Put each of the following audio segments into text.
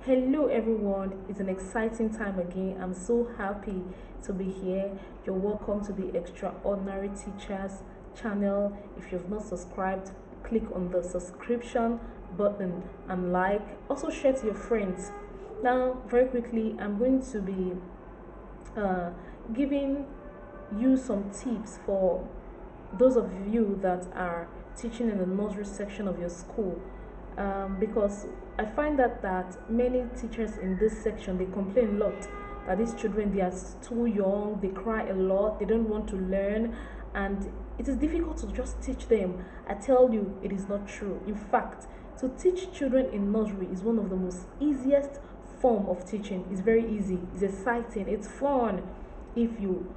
Hello everyone, it's an exciting time again. I'm so happy to be here. You're welcome to the Extraordinary Teachers channel. If you've not subscribed, click on the subscription button and like. Also share to your friends. Now, very quickly, I'm going to be uh, giving you some tips for those of you that are teaching in the nursery section of your school, because I find that many teachers in this section, they complain a lot that these children, they are too young, they cry a lot, they don't want to learn, and it is difficult to just teach them. I tell you, it is not true. In fact, to teach children in nursery is one of the most easiest form of teaching. It's very easy, it's exciting, it's fun if you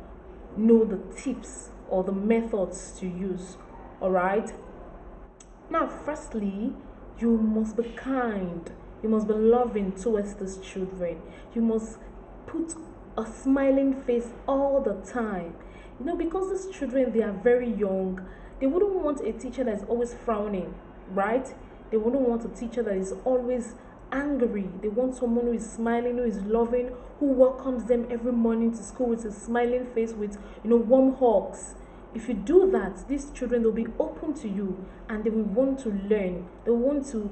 know the tips or the methods to use. All right. Now, firstly, you must be kind. You must be loving towards these children. You must put a smiling face all the time. Because these children, they are very young, they wouldn't want a teacher that is always frowning, right? They wouldn't want a teacher that is always angry. They want someone who is smiling, who is loving, who welcomes them every morning to school with a smiling face, with warm hugs. If you do that, these children will be open to you and they will want to learn. They want to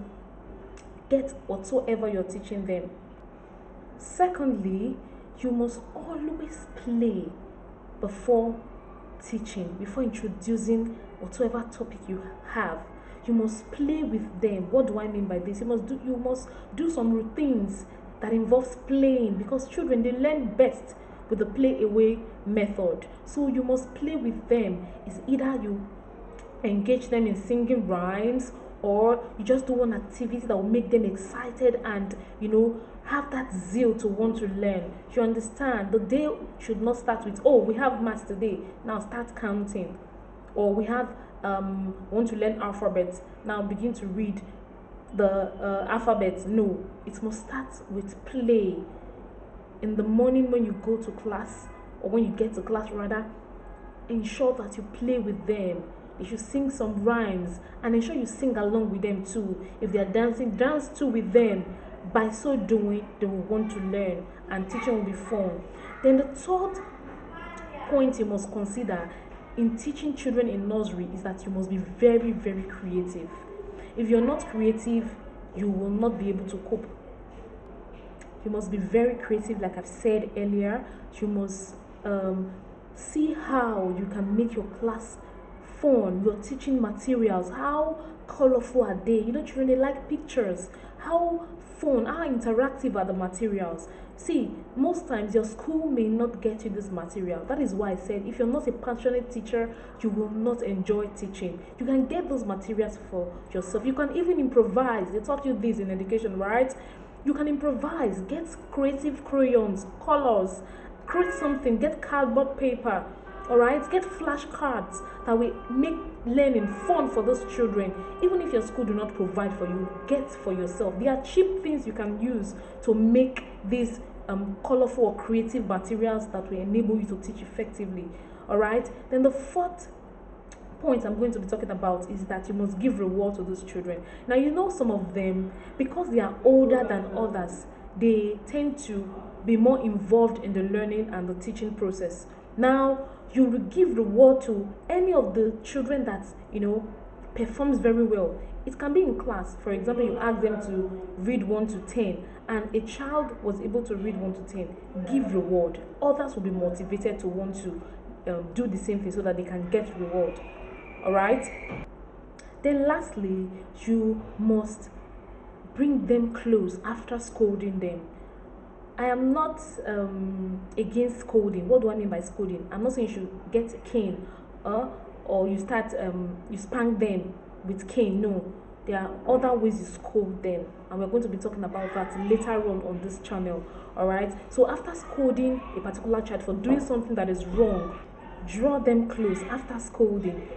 get whatsoever you're teaching them. Secondly, you must always play before teaching, before introducing whatever topic you have. You must play with them. What do I mean by this? You must do some routines that involves playing, because children, they learn best with the play away method. So you must play with them. It's either you engage them in singing rhymes, or you just do one activity that will make them excited and have that zeal to want to learn. You understand? The day should not start with, oh, we have maths today, now start counting. Or we have want to learn alphabet, now begin to read the alphabet. No, it must start with play. In the morning when you go to class, or when you get to class rather, ensure that you play with them. You should sing some rhymes, and ensure you sing along with them too. If they are dancing, dance too with them. By so doing, they will want to learn, and teaching will be fun. Then the third point you must consider in teaching children in nursery is that you must be very, very creative. If you're not creative, you will not be able to cope. You must be very creative, like I've said earlier. You must see how you can make your class fun. Your teaching materials, how colorful are they? Children, they like pictures. How fun, how interactive are the materials? See, most times your school may not get you this material. That is why I said, if you're not a passionate teacher, you will not enjoy teaching. You can get those materials for yourself. You can even improvise. They taught you this in education, right? You can improvise. Get creative crayons, colors, create something. Get cardboard paper, all right? Get flashcards that will make learning fun for those children. Even if your school do not provide for you, get for yourself. There are cheap things you can use to make these colorful or creative materials that will enable you to teach effectively. All right. Then the fourth point I'm going to be talking about is that you must give reward to those children. Now, some of them, because they are older than others, they tend to be more involved in the learning and the teaching process. Now, you will give reward to any of the children that performs very well. It can be in class. For example, you ask them to read 1 to 10, and a child was able to read 1 to 10. Give reward. Others will be motivated to want to do the same thing so that they can get reward. All right. Then lastly, you must bring them close after scolding them. I am not against scolding. What do I mean by scolding? I'm not saying you should get a cane, or you start you spank them with cane. No, there are other ways you scold them, and we're going to be talking about that later on this channel. All right. So after scolding a particular child for doing something that is wrong, draw them close after scolding.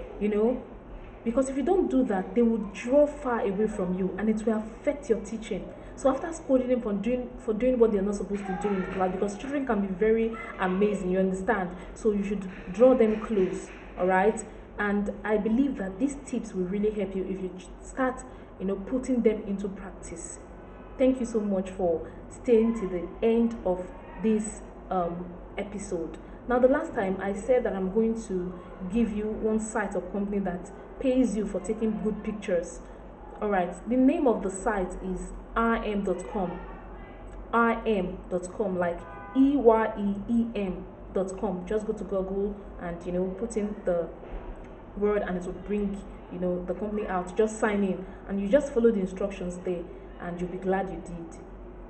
Because if you don't do that, they will draw far away from you, and it will affect your teaching. So after scolding them for doing what they're not supposed to do in class, because children can be very amazing, you understand? So you should draw them close, all right? And I believe that these tips will really help you if you start, putting them into practice. Thank you so much for staying to the end of this episode. Now, the last time I said that I'm going to give you one site or company that pays you for taking good pictures. All right, the name of the site is rm.com. rm.com, like eyeem.com. Just go to Google and put in the word, and it will bring the company out. Just sign in and you just follow the instructions there, and you'll be glad you did.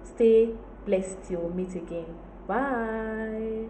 Stay blessed till we meet again. Bye.